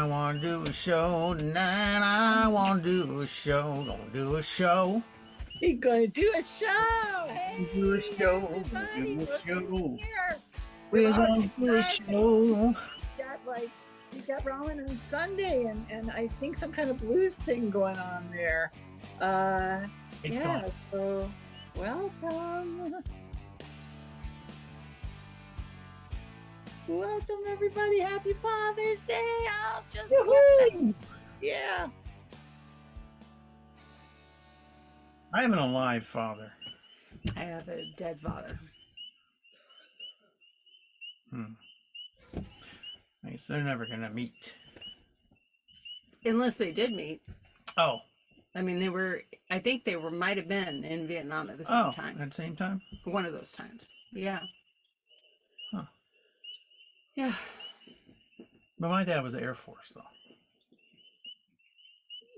I want to do a show tonight. I want to do a show. Gonna do a show. He's going to do a show. Hey, Do a show. everybody, Do a look show. who's here. We're Ramen gonna do a Sunday. show. You got ramen on Sunday, and I think some kind of blues thing going on there. It's yeah. gone. So welcome. Welcome, everybody. Happy Father's Day. I'll just yeah. I am an alive father. I have a dead father. I guess they're never gonna meet. Unless they did meet. Oh. I mean, I think they might have been in Vietnam at the same time. At the same time? One of those times. Yeah. Huh. Yeah. But my dad was Air Force, though.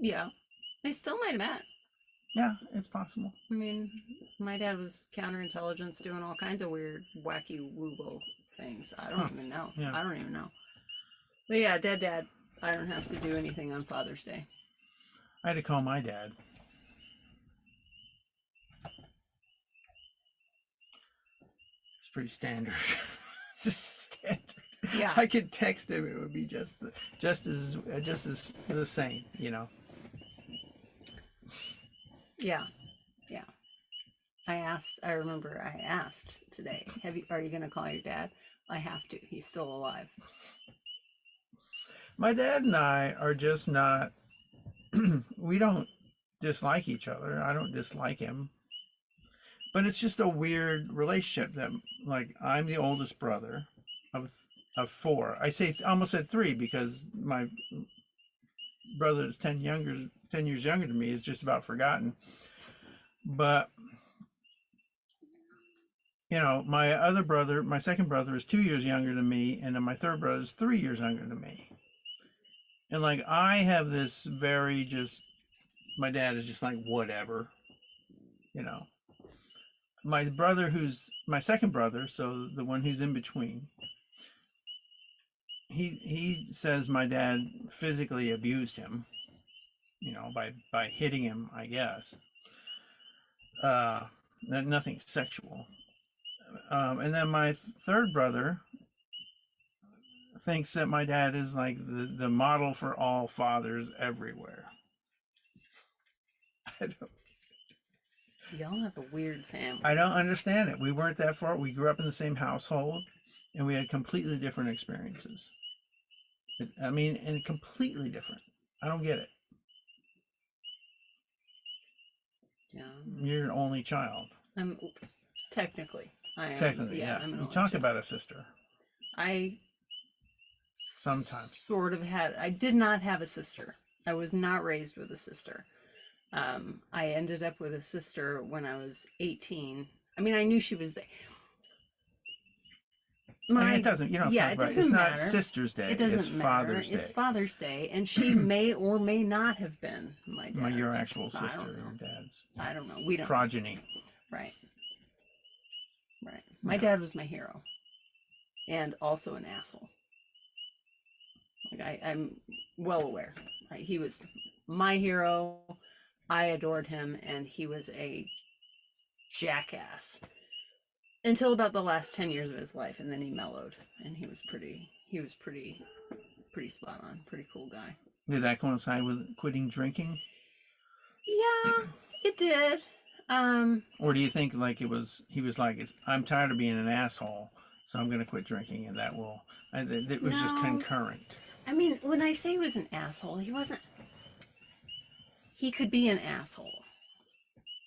Yeah. They still might have met. Yeah, it's possible. I mean, my dad was counterintelligence doing all kinds of weird, wacky, woo-woo things. I don't even know. Yeah. I don't even know. But yeah, dead dad. I don't have to do anything on Father's Day. I had to call my dad. It's pretty standard. It's just standard. Yeah. I could text him; it would be just as the same, you know. Yeah. Yeah. I remember I asked today, are you going to call your dad? I have to. He's still alive. My dad and I are just not, we don't dislike each other. I don't dislike him. But it's just a weird relationship that, like, I'm the oldest brother of four. I almost said three because my brother is 10 years younger than me is just about forgotten. But you know, my second brother is 2 years younger than me, and then my third brother is 3 years younger than me. And like I have this my dad is just like whatever, you know. My brother, who's my second brother, so the one who's in between, he says my dad physically abused him, you know, by hitting him, I guess. Nothing sexual. And then my third brother thinks that my dad is like the model for all fathers everywhere. Y'all have a weird family. I don't understand it. We weren't that far. We grew up in the same household, and we had completely different experiences. And completely different. I don't get it. Yeah. You're an only child. Technically, I am. Technically, yeah. I'm an You only talk child. about a sister. I sometimes sort of I did not have a sister. I was not raised with a sister. I ended up with a sister when I was 18. I mean, I knew she was there. It doesn't. You don't. Yeah, talk it about doesn't It's matter. not Sister's Day. It doesn't it's matter. Father's Day. It's Father's Day, and she may or may not have been my dad's. Your actual sister, your dad's. I don't know. We don't. Progeny. Right. Right. My dad was my hero, and also an asshole. Like I'm well aware. He was my hero. I adored him, and he was a jackass until about the last 10 years of his life, and then he mellowed, and he was pretty spot on, pretty cool guy. Did that coincide with quitting drinking? Yeah, it did. Or do you think like he was like, I'm tired of being an asshole, so I'm going to quit drinking, and it was just concurrent. I mean, when I say he was an asshole, he could be an asshole.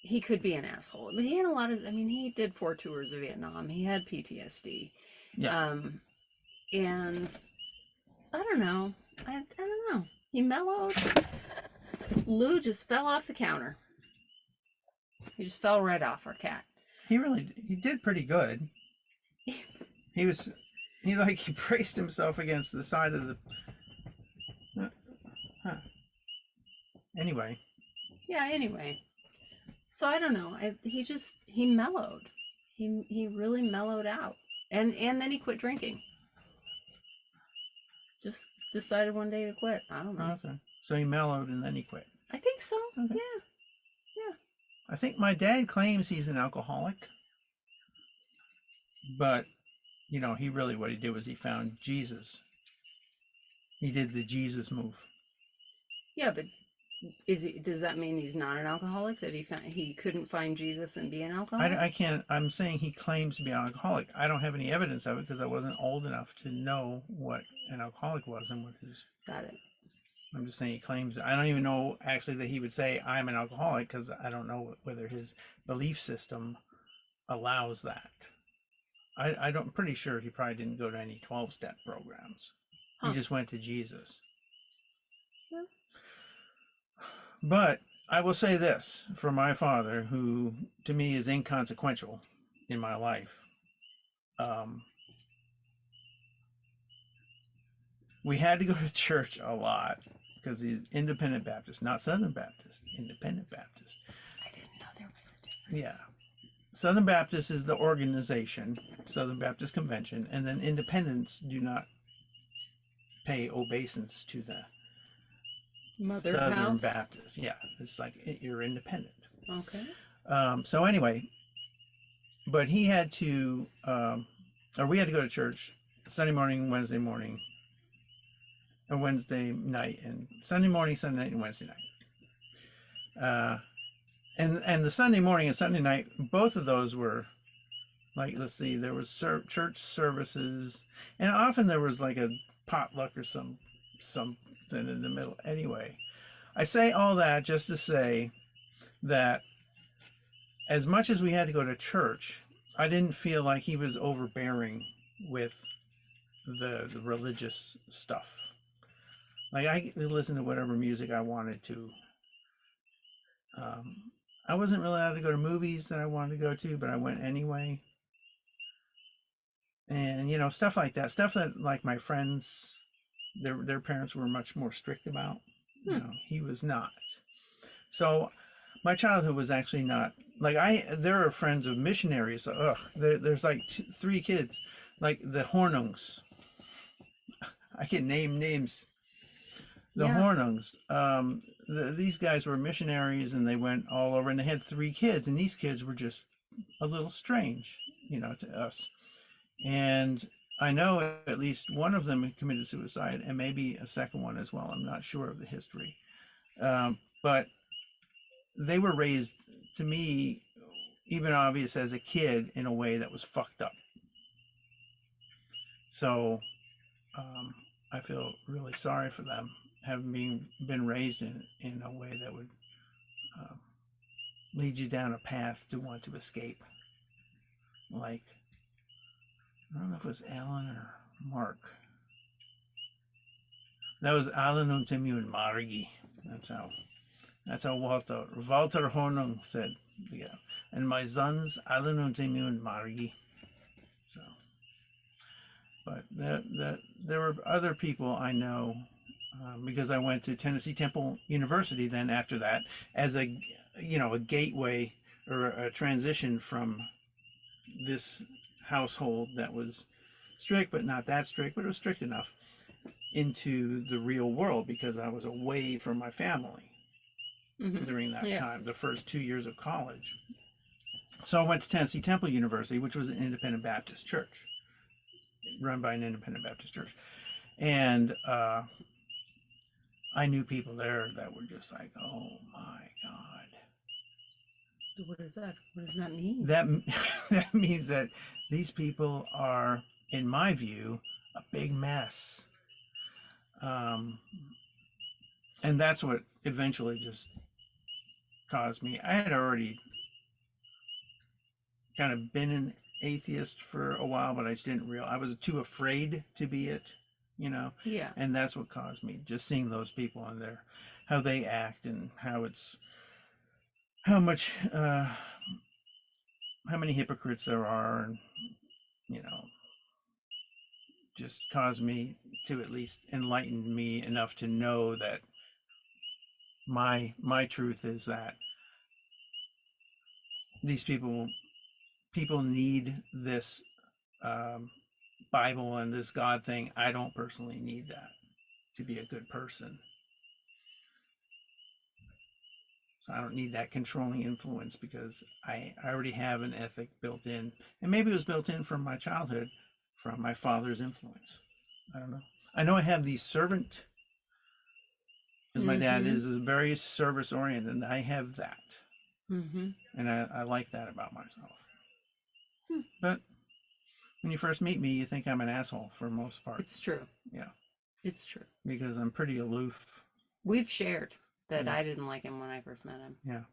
He could be an asshole. But he had he did 4 tours of Vietnam. He had PTSD. Yeah. And I don't know. I don't know. He mellowed. Lou just fell off the counter. He just fell right off, our cat. He did pretty good. He braced himself against the side of the Anyway. Yeah, anyway. So I don't know. He mellowed. He really mellowed out. And then he quit drinking. Just decided one day to quit. I don't know. Okay. So he mellowed and then he quit. I think so. Okay. Yeah. I think my dad claims he's an alcoholic, but you know, what he did was he found Jesus. He did the Jesus move. Yeah, but does that mean he's not an alcoholic? That he couldn't find Jesus and be an alcoholic? I can't. I'm saying he claims to be an alcoholic. I don't have any evidence of it because I wasn't old enough to know what an alcoholic was and what his. Got it. I'm just saying he claims. I don't even know actually that he would say I'm an alcoholic because I don't know whether his belief system allows that. I'm pretty sure he probably didn't go to any 12-step programs. Huh. He just went to Jesus. Yeah. But I will say this for my father, who to me is inconsequential in my life. We had to go to church a lot because he's independent Baptist, not Southern Baptist, independent Baptist. I didn't know there was a difference. Yeah. Southern Baptist is the organization, Southern Baptist Convention, and then independents do not pay obeisance to the Mother Southern House? Baptist. Yeah, it's like you're independent. Okay. So anyway, but he had to, or we had to go to church Sunday morning, Wednesday morning, or Wednesday night, and Sunday morning, Sunday night, and Wednesday night. And the Sunday morning and Sunday night, both of those were like, let's see, there was church services, and often there was like a potluck or something in the middle. Anyway, I say all that just to say that as much as we had to go to church, I didn't feel like he was overbearing with the religious stuff. Like I could listen to whatever music I wanted to. I wasn't really allowed to go to movies that I wanted to go to, but I went anyway. And you know, stuff like that, stuff that like my friends, their parents were much more strict about. You know, he was not. So my childhood was actually not like there are friends of missionaries. There's like 3 kids, like the Hornungs. I can name names. The Hornungs. These guys were missionaries, and they went all over, and they had 3 kids, and these kids were just a little strange, you know, to us. And I know at least one of them committed suicide, and maybe a second one as well. I'm not sure of the history, but they were raised, to me, even obvious as a kid, in a way that was fucked up. So I feel really sorry for them, having been raised in a way that would lead you down a path to want to escape. Like, I don't know if it was Alan or Mark. That was Alan und Timmy Margi. That's how Walter Hornung said. Yeah. And my sons, Alan und Timmy Margi. So, but there were other people I know, because I went to Tennessee Temple University then after that as a gateway or a transition from this household that was strict but not that strict, but it was strict enough, into the real world, because I was away from my family during that time, the first 2 years of college. So I went to Tennessee Temple University, which was an independent Baptist church, run by an independent Baptist church. And I knew people there that were just like, oh my God. What is that? What does that mean? That means that these people are, in my view, a big mess. And that's what eventually just caused me. I had already kind of been an atheist for a while, but I just didn't realize. I was too afraid to be it, you know? Yeah. And that's what caused me, just seeing those people in there, how they act, and how many hypocrites there are, and, you know, just caused me to at least enlighten me enough to know that my truth is that these people need this Bible and this God thing. I don't personally need that. to be a good person. So I don't need that controlling influence because I already have an ethic built in. And maybe it was built in from my childhood, from my father's influence. I don't know. I know I have the servant, because my dad is very service oriented, and I have that. And I like that about myself. But when you first meet me, you think I'm an asshole for the most part. It's true. Yeah. It's true. Because I'm pretty aloof. We've shared that Yeah. I didn't like him when I first met him. Yeah.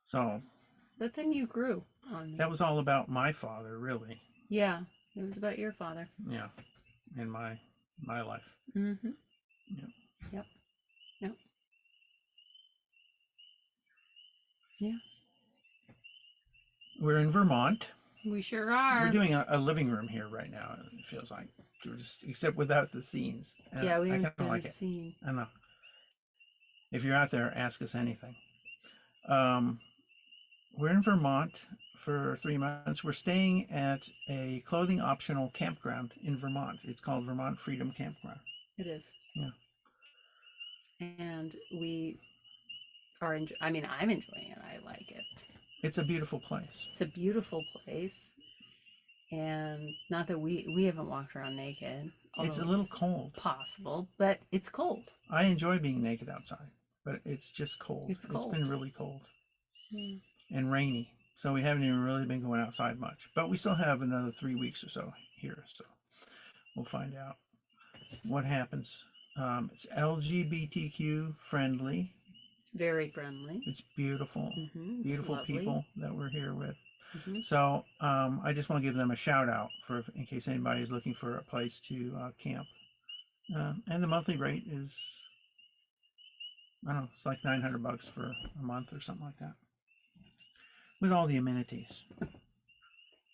So. But then you grew on me. That was all about my father, really. Yeah. It was about your father. Yeah. In my life. Yeah. Yep. Yeah. We're in Vermont. We sure are. We're doing a living room here right now. It feels like we're just, except without the scenes. And Yeah, we I haven't kinda done like a it. scene. I know. If you're out there, ask us anything. We're in Vermont for 3 months. We're staying at a clothing optional campground in Vermont. It's called Vermont Freedom Campground. It is. Yeah. And we are I'm enjoying it. I like it. It's a beautiful place. It's a beautiful place. And not that we haven't walked around naked. It's a little cold. Possible, but it's cold. I enjoy being naked outside, but it's just cold. It's cold. It's been really cold. Yeah. And rainy. So we haven't even really been going outside much. But we still have another 3 weeks or so here. So we'll find out what happens. It's LGBTQ friendly. Very friendly. It's beautiful. Beautiful lovely. people that we're here with. So I just want to give them a shout out for in case anybody is looking for a place to camp. And the monthly rate is, I don't know, it's like $900 for a month or something like that. With all the amenities.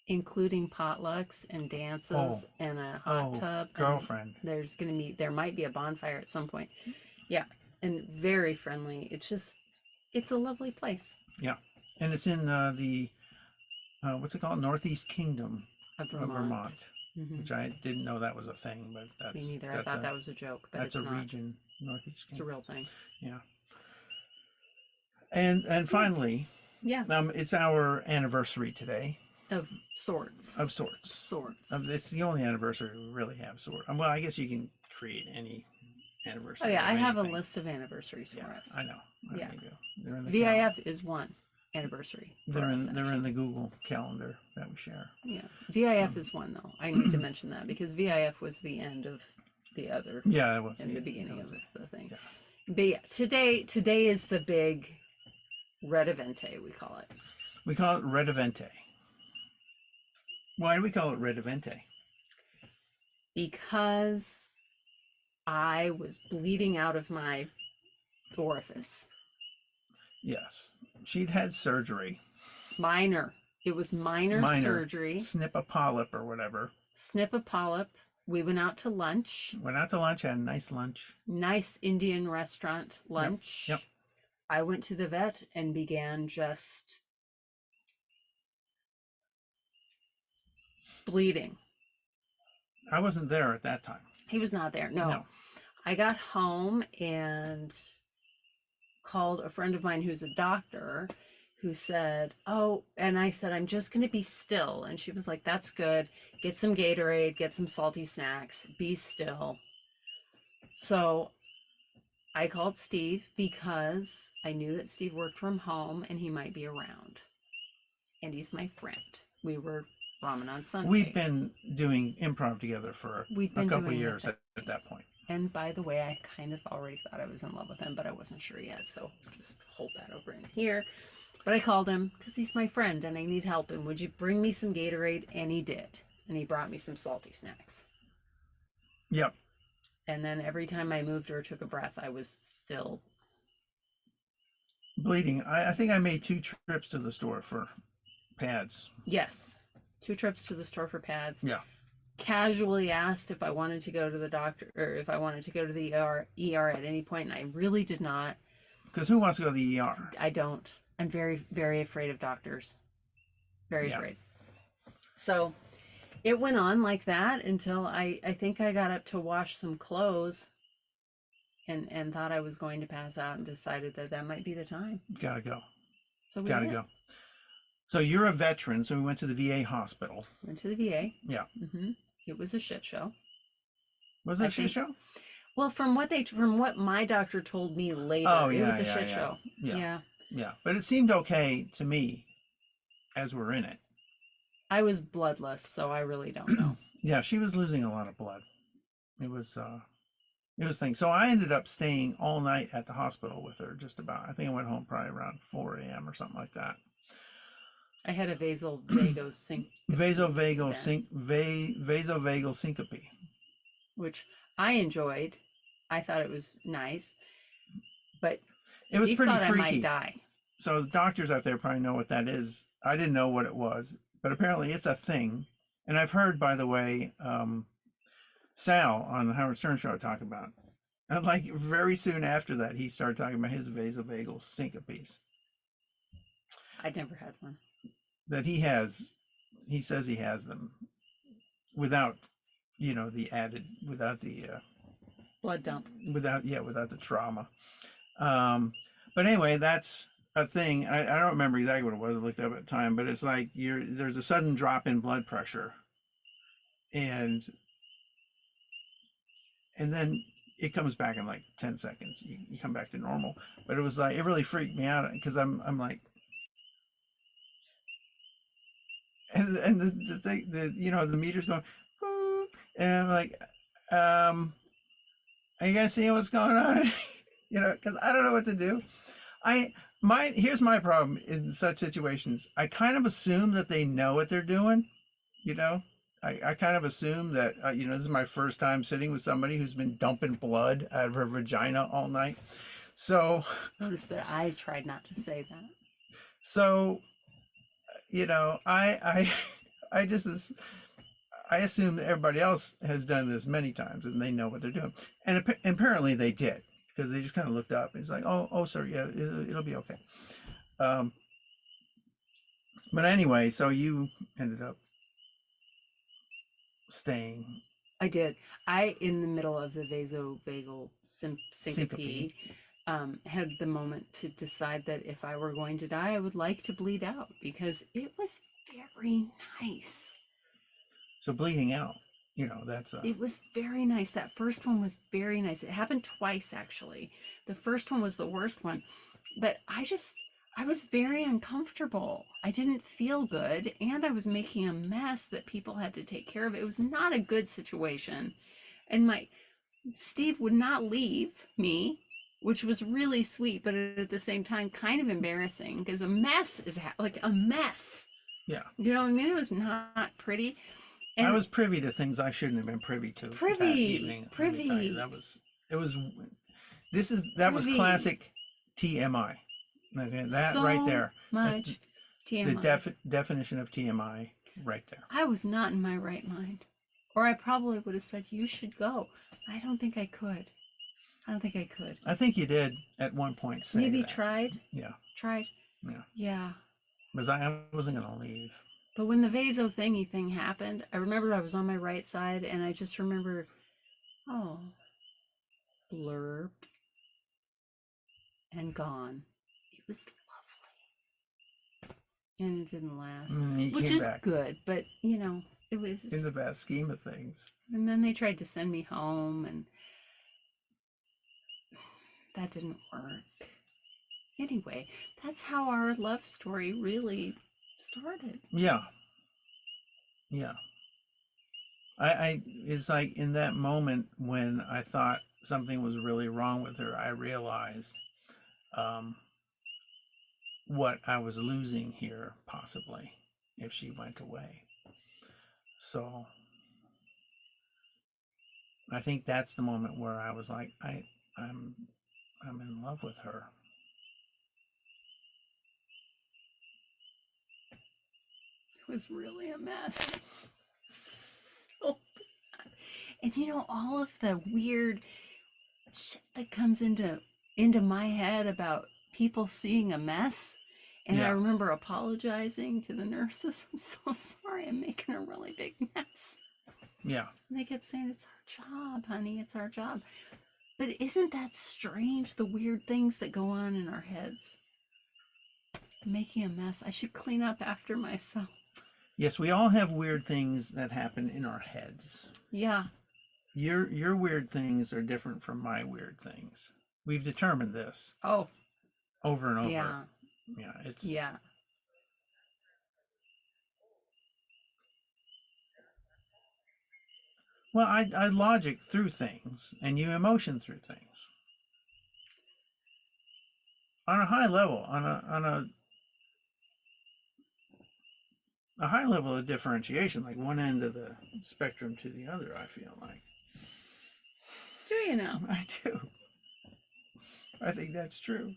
Including potlucks and dances and a hot tub. Girlfriend. There might be a bonfire at some point. Yeah. And very friendly. It's a lovely place. Yeah. And it's in the what's it called? Northeast Kingdom of Vermont. Which I didn't know that was a thing, but that's me neither. I thought that was a joke, but that's it's a not. region, Northeast Kingdom. It's a real thing. Yeah. And finally, yeah, it's our anniversary today. Of sorts. It's the only anniversary we really have. Well, I guess you can create any anniversary. Oh yeah, I have a list of anniversaries for us. I know. Yeah. They're in the VIF is one anniversary. They're in the Google Calendar that we share. Yeah. VIF is one though. I need to mention that because VIF was the end of the other. Yeah, it was. In the beginning of the thing. Yeah. But yeah, today is the big Redevente, we call it. We call it Redevente. Why do we call it Redevente? Because I was bleeding out of my orifice. Yes. She'd had surgery. Minor. It was minor surgery. Snip a polyp or whatever. Snip a polyp. We went out to lunch. Had a nice lunch. Nice Indian restaurant lunch. Yep. I went to the vet and began just bleeding. I wasn't there at that time. He was not there. No. I got home and called a friend of mine who's a doctor who said, and I said, I'm just going to be still. And she was like, that's good. Get some Gatorade, get some salty snacks, be still. So I called Steve because I knew that Steve worked from home and he might be around. And he's my friend. We were Ramen on Sunday. We've been doing improv together for a couple of years at that point. And by the way, I kind of already thought I was in love with him, but I wasn't sure yet. So just hold that over in here. But I called him because he's my friend and I need help. And would you bring me some Gatorade? And he did. And he brought me some salty snacks. Yep. And then every time I moved or took a breath, I was still bleeding. I think I made 2 trips to the store for pads. Yes. 2 trips to the store for pads. Yeah. Casually asked if I wanted to go to the doctor or if I wanted to go to the ER at any point, and I really did not. Because who wants to go to the ER? I don't. I'm very, very afraid of doctors. Very afraid. So it went on like that until I think I got up to wash some clothes and thought I was going to pass out and decided that that might be the time. Gotta go. So we Gotta went. go. So you're a veteran, so we went to the VA hospital. Went to the VA. Yeah. It was a shit show. Was it a shit show? Well, from what my doctor told me later, Oh, it yeah, was a yeah, shit yeah. show. Yeah. Yeah. Yeah. But it seemed okay to me as we're in it. I was bloodless, so I really don't know. Yeah, she was losing a lot of blood. It was things. So I ended up staying all night at the hospital with her, just about. I think I went home probably around 4 a.m. or something like that. I had a vasovagal Vasovagal syncope. which I enjoyed. I thought it was nice, but It was Steve pretty thought I freaky. might die. So the doctors out there probably know what that is. I didn't know what it was, but apparently it's a thing. And I've heard, by the way, Sal on the Howard Stern show talk about. And like very soon after that, he started talking about his vasovagal syncopes I'd never had one. that he has. He says he has them without, without the Blood dump. without the trauma. But anyway, that's a thing. I don't remember exactly what it was. I looked up at the time, but it's like there's a sudden drop in blood pressure, and then it comes back in like 10 seconds. You come back to normal. But it was like, it really freaked me out because I'm like, and the thing, the meter's going, boop, and I'm like, are you guys seeing what's going on? Because I don't know what to do. Here's my problem in such situations. I kind of assume that they know what they're doing. I kind of assume that this is my first time sitting with somebody who's been dumping blood out of her vagina all night. So Notice that I tried not to say that. so I assume that everybody else has done this many times and they know what they're doing, and apparently they did, because they just kind of looked up and it's like, oh sir, yeah, it'll be okay. But anyway, so you ended up staying. I did. In the middle of the vasovagal syncope, had the moment to decide that if I were going to die, I would like to bleed out, because it was very nice. So bleeding out, It was very nice. That first one was very nice. It happened twice, actually. The first one was the worst one, but I was very uncomfortable. I didn't feel good, and I was making a mess that people had to take care of. It was not a good situation. And Steve would not leave me, which was really sweet, but at the same time kind of embarrassing, because a mess is like a mess. Yeah. You know what I mean? It was not pretty. And I was privy to things I shouldn't have been privy to that evening. That was classic TMI. Okay, that so right there. Much TMI. The definition of TMI right there. I was not in my right mind. Or I probably would have said, you should go. I don't think I could. I think you did at one point say Maybe that. tried. Yeah. Tried. Yeah. Yeah. Because I wasn't going to leave. But when the vaso thingy thing happened, I remember I was on my right side, and I just remember, blurb, and gone. It was lovely. And it didn't last, which is good, but, it was... in the best scheme of things. And then they tried to send me home, and that didn't work. Anyway, that's how our love story really started. Yeah. It's like in that moment when I thought something was really wrong with her, I realized what I was losing here, possibly, if she went away. So I think that's the moment where I was like, I'm in love with her. It was really a mess. So bad. And all of the weird shit that comes into my head about people seeing a mess. And I remember apologizing to the nurses. I'm so sorry. sorry, I'm making a really big mess. Yeah. And they kept saying, it's our job, honey, it's our job. But isn't that strange, the weird things that go on in our heads? I'm making a mess. I should clean up after myself. Yes, we all have weird things that happen in our heads. Yeah. Your weird things are different from my weird things. We've determined this Oh, over and over. yeah. Yeah, it's Yeah. well, I logic through things and you emotion through things. On a high level, on a high level of differentiation, like one end of the spectrum to the other, I feel like. Do you know? I do. I think that's true.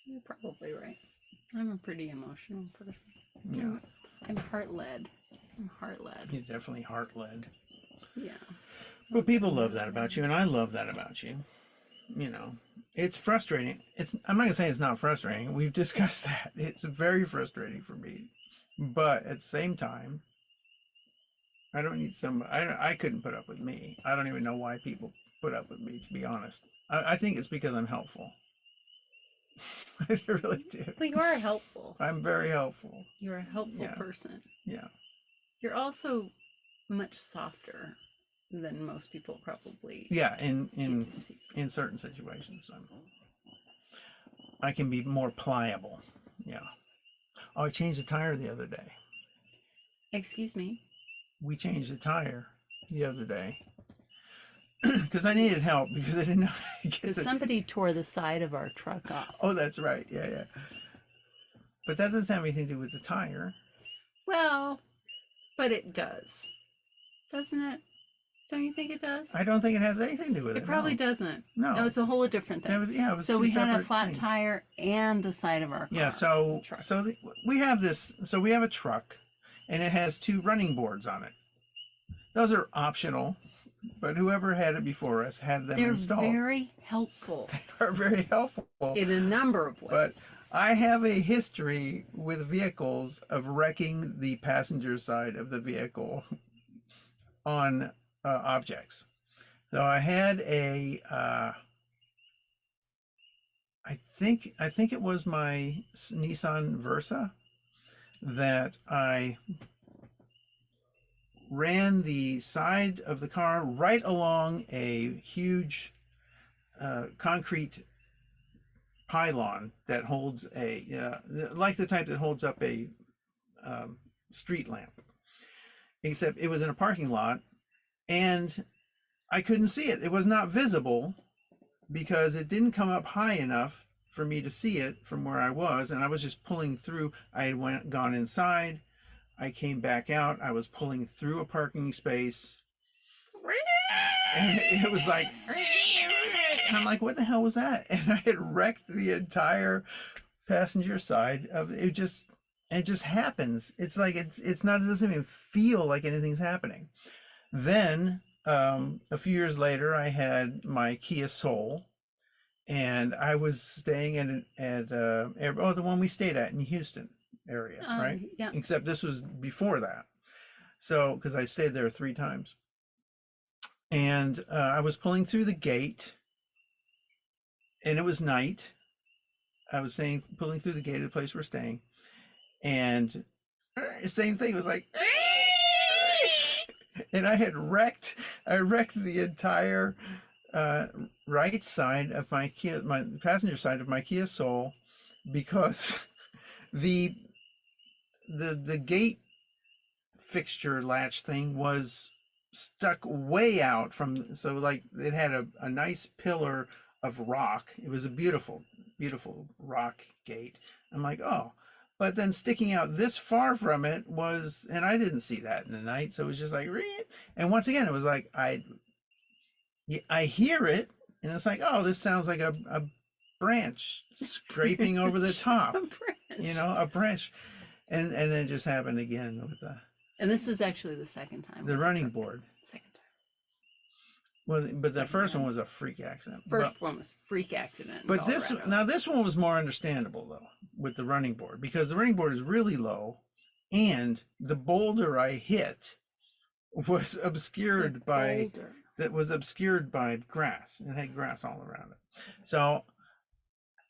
You're probably right. I'm a pretty emotional person. Yeah. I'm heart-led. I'm heart-led. You're definitely heart-led. Yeah. But people love that about you, and I love that about you. You know, it's frustrating. I'm not gonna say it's not frustrating. We've discussed that. It's very frustrating for me. But at the same time, I don't need somebody. I couldn't put up with me. I don't even know why people put up with me, to be honest. I think it's because I'm helpful. I really do. Well, you are helpful. I'm very helpful. You're a helpful Yeah. person. Yeah. You're also much softer than most people probably Yeah, get to see. in certain situations, I can be more pliable. Yeah. Oh, I changed the tire the other day. Excuse me? We changed the tire the other day because I needed help because I didn't know how to get Because the... somebody tore the side of our truck off. Oh, that's right. Yeah, yeah. But that doesn't have anything to do with the tire. Well, but it does. Doesn't it? Don't you think it does? I don't think it has anything to do with it. It probably no. doesn't. No. No, it's a whole different thing. It was So two we had a separate flat things. tire and the side of our car. Yeah, so truck. we have this. So we have a truck, and it has 2 running boards on it. Those are optional, but whoever had it before us had them They're installed. very helpful They are very helpful. in a number of ways. But I have a history with vehicles of wrecking the passenger side of the vehicle on objects. So I had a, I think it was my Nissan Versa that I ran the side of the car right along a huge concrete pylon that holds a like the type that holds up a street lamp, except it was in a parking lot and I couldn't see it. It was not visible because it didn't come up high enough for me to see it from where I was, and I was just pulling through. I had gone inside, I came back out, I was pulling through a parking space, and it was like, and I'm like, what the hell was that? And I had wrecked the entire passenger side of it. It just happens. It's like it's not, it doesn't even feel like anything's happening. Then a few years later, I had my Kia Soul, and I was staying at the one we stayed at in Houston area, right? Yeah. Except this was before that, so because I stayed there 3 times, and I was pulling through the gate, and it was night. I was pulling through the gate of the place we're staying, and same thing. It was like. And I wrecked the entire right side of my passenger side of my Kia Soul, because the gate fixture latch thing was stuck way out from, so like it had a nice pillar of rock. It was a beautiful rock gate. I'm like, oh. But then sticking out this far from it was, and I didn't see that in the night, so it was just like, and once again, it was like, I hear it, and it's like, oh, this sounds like a branch scraping over the top, a branch, and then it just happened again with And this is actually the second time. the running board. Second time. Well, but the Second first one one. was a freak accident. First one was freak accident. But this Colorado. this one was more understandable though with the running board because the running board is really low, and the boulder I hit was obscured by Boulder. grass. It had grass all around it. So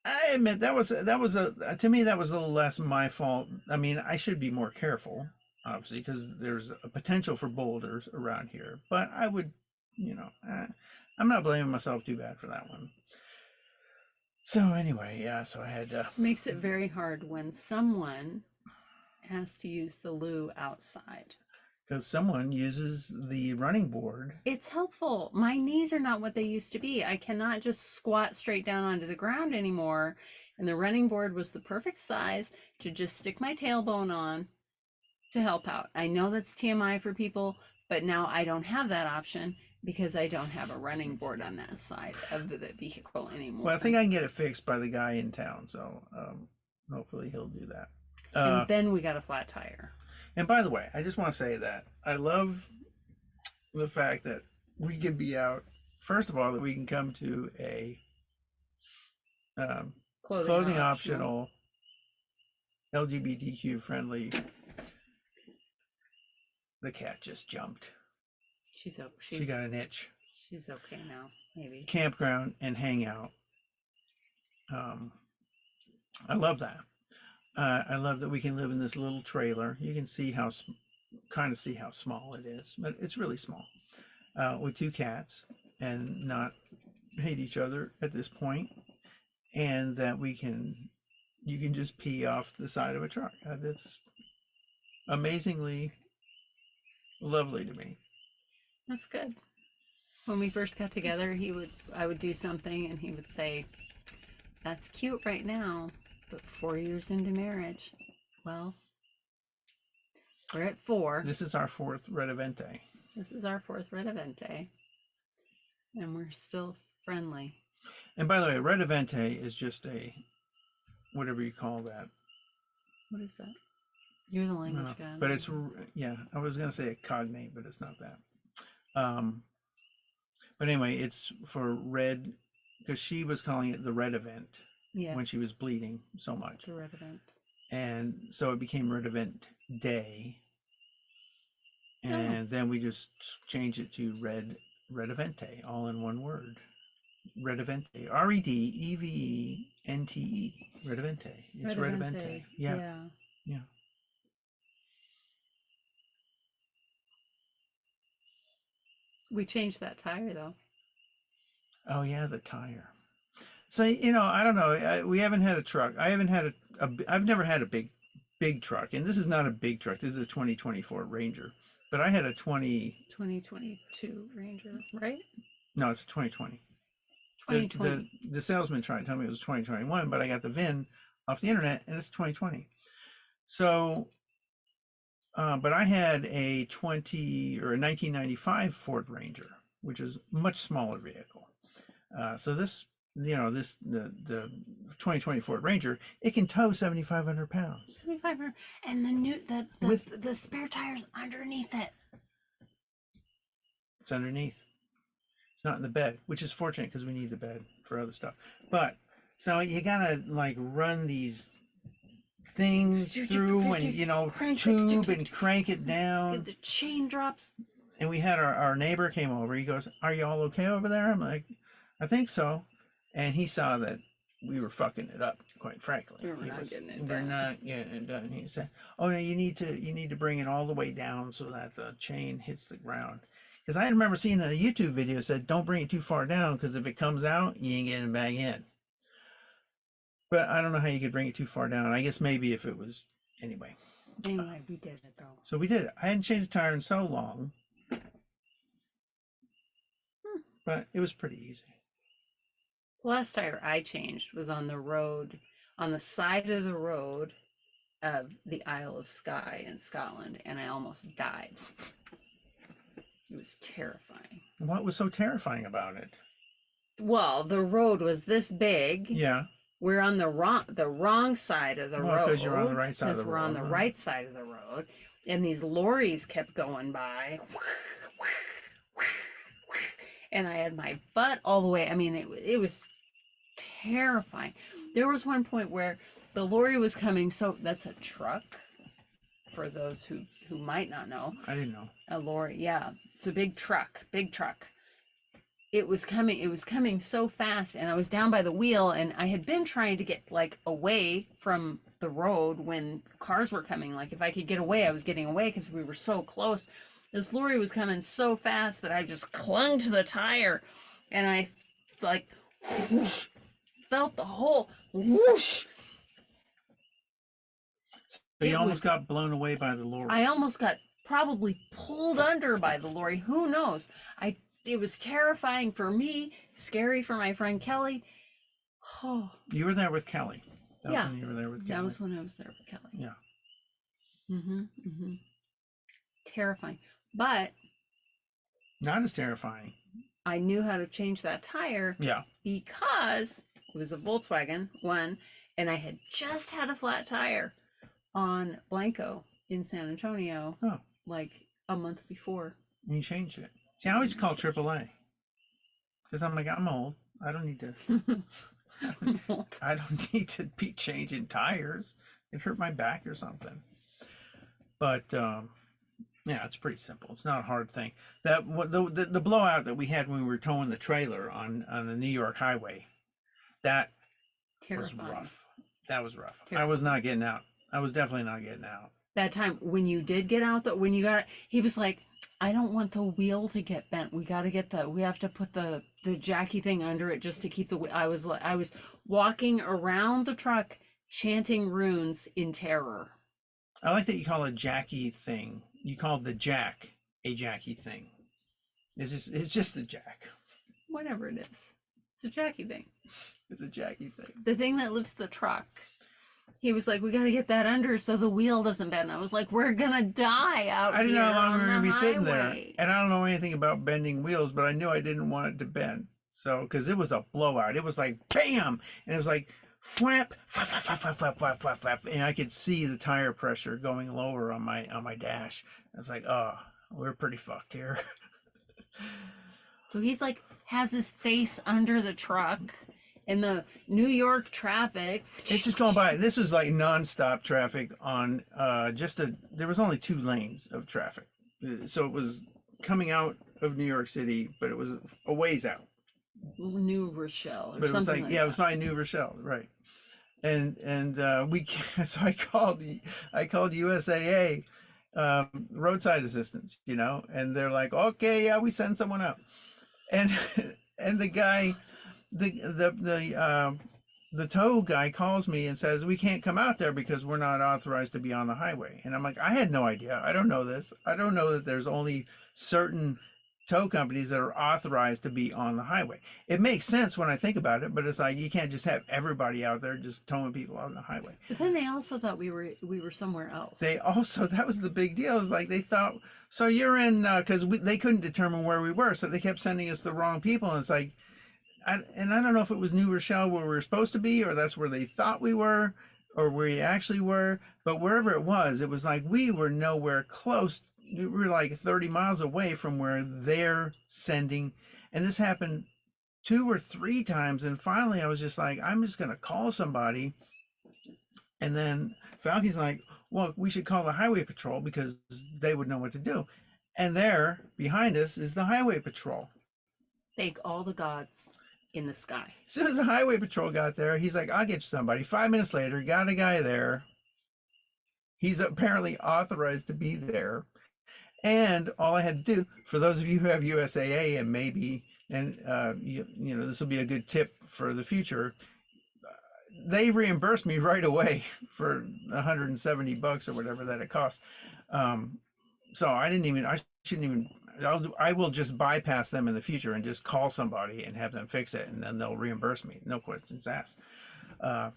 I admit that was to me that was a little less my fault. I mean, I should be more careful, obviously, because there's a potential for boulders around here. But I would, I'm not blaming myself too bad for that one. So anyway, yeah. So I had to. Makes it very hard when someone has to use the loo outside. Because someone uses the running board. It's helpful. My knees are not what they used to be. I cannot just squat straight down onto the ground anymore. And the running board was the perfect size to just stick my tailbone on to help out. I know that's TMI for people, but now I don't have that option because I don't have a running board on that side of the vehicle anymore. Well, I think I can get it fixed by the guy in town. So hopefully he'll do that. And then we got a flat tire. And by the way, I just want to say that I love the fact that we can be out. First of all, that we can come to a clothing optional, LGBTQ friendly. The cat just jumped. She got an itch. She's okay now, maybe. Campground and hangout. I love that. I love that we can live in this little trailer. You can see kind of see how small it is, but it's really small. With 2 cats and not hate each other at this point, and that you can just pee off the side of a truck. That's amazingly lovely to me. That's good. When we first got together, I would do something and he would say, "That's cute right now, but 4 years into marriage, well, we're at 4. This is our 4th Redavente. This is our 4th Redavente, and we're still friendly." And by the way, Redavente is just a, whatever you call that. What is that? You're the language guy. But it's, yeah, I was going to say a cognate, but it's not that. But anyway, it's for red, because she was calling it the red event. Yes. When she was bleeding so much. The red event. And so it became Red Event Day. And then we just changed it to Red Evente, all in one word. Red Evente. Redevente. Red Evente. It's Red Evente. Yeah. We changed that tire though. Oh yeah, the tire. So, I don't know. We haven't had a truck. I haven't had I've never had a big truck. And this is not a big truck. This is a 2024 Ranger. But I had a 2022 Ranger, right? No, it's 2020. 2020. The salesman tried to tell me it was 2021, but I got the VIN off the internet and it's 2020. So, but I had a 1995 Ford Ranger, which is a much smaller vehicle. So the 2020 Ford Ranger, it can tow 7,500 pounds. 7,500, and the spare tire's underneath it. It's underneath. It's not in the bed, which is fortunate because we need the bed for other stuff. But so you gotta run these things through and tube and crank it down. The chain drops. And we had our neighbor came over. He goes, "Are you all okay over there?" I'm like, "I think so." And he saw that we were fucking it up, quite frankly. We're not getting it done. He said, "Oh no, you need to bring it all the way down so that the chain hits the ground." Because I remember seeing a YouTube video that said, "Don't bring it too far down because if it comes out, you ain't getting it back in." But I don't know how you could bring it too far down. I guess maybe if it was anyway. Anyway, we did it though. So we did it. I hadn't changed the tire in so long, but it was pretty easy. The last tire I changed was on the road, on the side of the road of the Isle of Skye in Scotland, and I almost died. It was terrifying. What was so terrifying about it? Well, the road was this big. Yeah. We're on the wrong side of the road. Because you're on the right side of the road. Because we're on the right side of the road, and these lorries kept going by. and I had my butt all the way. I mean, it was terrifying. There was one point where the lorry was coming. So that's a truck for those who might not know. I didn't know. A lorry, yeah. It's a big truck, big truck. It was coming so fast, and I was down by the wheel, and I had been trying to get like away from the road when cars were coming. Like if I could get away, I was getting away because we were so close. This lorry was coming so fast that I just clung to the tire, and I like whoosh, felt the whole whoosh. So you almost got blown away by the lorry. I almost got probably pulled under by the lorry. Who knows? It was terrifying for me, scary for my friend Kelly. Oh, You were there with Kelly. That yeah, was when you were there with Kelly. that was when I was there with Kelly. Yeah. Terrifying, but Not as terrifying. I knew how to change that tire. Yeah. Because it was a Volkswagen one, and I had just had a flat tire on Blanco in San Antonio, like a month before. And you changed it. See, I always call AAA because I'm like, I'm old. I don't need to. I don't need to be changing tires. It hurt my back or something. But yeah, it's pretty simple. It's not a hard thing. That the blowout that we had when we were towing the trailer on the New York highway, that was rough. That was rough. I was not getting out. I was definitely not getting out. That time when you did get out, when you got it, he was like, I don't want the wheel to get bent. We got to get we have to put the jacky thing under it just to keep the wheel. I was walking around the truck chanting runes in terror. I like that you call a jacky thing. You call the jack a jacky thing. It's just a jack. Whatever it is. It's a jacky thing. It's a jacky thing. The thing that lifts the truck. He was like, we got to get that under so the wheel doesn't bend. I was like, we're going to die out here. I didn't know how long we were going to be sitting there. Highway. And I don't know anything about bending wheels, but I knew I didn't want it to bend. So, because it was a blowout. It was like, bam! And it was like, flap, flap, flap, flap, flap, flap, flap, flap, flap. And I could see the tire pressure going lower on my dash. I was like, oh, we're pretty fucked here. So he's like, has his face under the truck. In the New York traffic. It's just going by. This was like nonstop traffic on there was only 2 lanes of traffic. So it was coming out of New York City, but it was a ways out. New Rochelle or but it was something like yeah, it was probably New Rochelle, right. And so I called USAA roadside assistance, and they're like, okay, yeah, we send someone out. And the guy the tow guy calls me and says, we can't come out there because we're not authorized to be on the highway. And I'm like, I had no idea. I don't know this. I don't know that there's only certain tow companies that are authorized to be on the highway. It makes sense when I think about it, but it's like you can't just have everybody out there just towing people on the highway. But then they also thought we were somewhere else. That was the big deal. It's like they thought, so you're in, because they couldn't determine where we were, so they kept sending us the wrong people. And it's like, I don't know if it was New Rochelle where we were supposed to be, or that's where they thought we were, or where we actually were. But wherever it was like we were nowhere close. We were like 30 miles away from where they're sending. And this happened 2 or 3 times. And finally, I was just like, I'm just going to call somebody. And then Falky's like, well, we should call the highway patrol because they would know what to do. And there behind us is the highway patrol. Thank all the gods in the sky. As soon as the highway patrol got there, he's like, I'll get you somebody. 5 minutes later, got a guy there. He's apparently authorized to be there. And all I had to do, for those of you who have USAA and maybe, and this will be a good tip for the future, they reimbursed me right away for $170 or whatever that it cost. So I will just bypass them in the future and just call somebody and have them fix it, and then they'll reimburse me. No questions asked.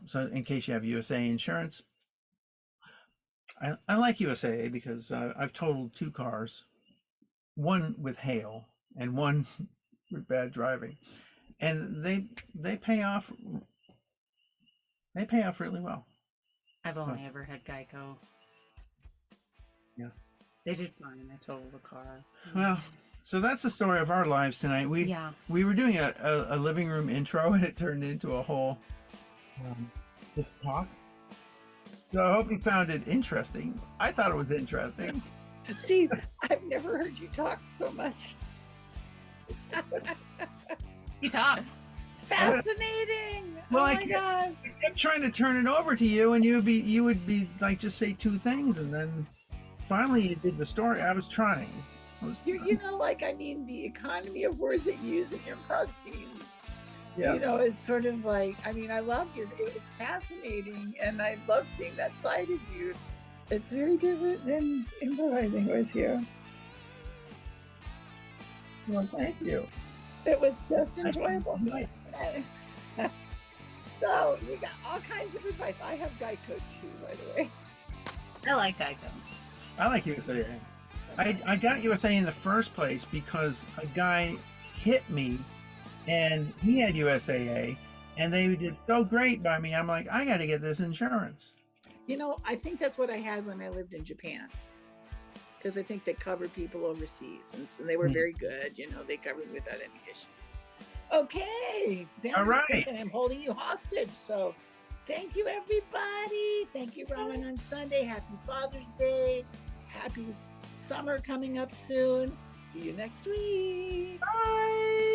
So in case you have USAA insurance, I like USAA because I've totaled 2 cars, one with hail and one with bad driving, and they pay off. They pay off really well. I've only ever had Geico. Yeah. They did fine. I totaled the car. Well, So that's the story of our lives tonight. Yeah. We were doing a living room intro, and it turned into a whole this talk. So I hope you found it interesting. I thought it was interesting. Steve, I've never heard you talk so much. He talks. Fascinating. Well, oh I my can't- God. I kept trying to turn it over to you, and you would be like, just say two things, and then finally you did the story. I was trying. You know, like, I mean, the economy of words that you use in improv scenes, Yeah. you know, is sort of like, I mean, I love it was fascinating, and I love seeing that side of you. It's very different than improvising with you. Well, thank you. It was just enjoyable. Nice. So you got all kinds of advice. I have Geico too, by the way. I like Geico. I like USAA. I got USA in the first place because a guy hit me, and he had USAA, and they did so great by me. I'm like, I got to get this insurance. You know, I think that's what I had when I lived in Japan, because I think they covered people overseas, and so they were very good. You know, they covered without any issue. Okay, Sam, All right. and I'm holding you hostage. So, thank you, everybody. Thank you, Ramen on Sunday. Happy Father's Day. Happy summer coming up soon. See you next week. Bye.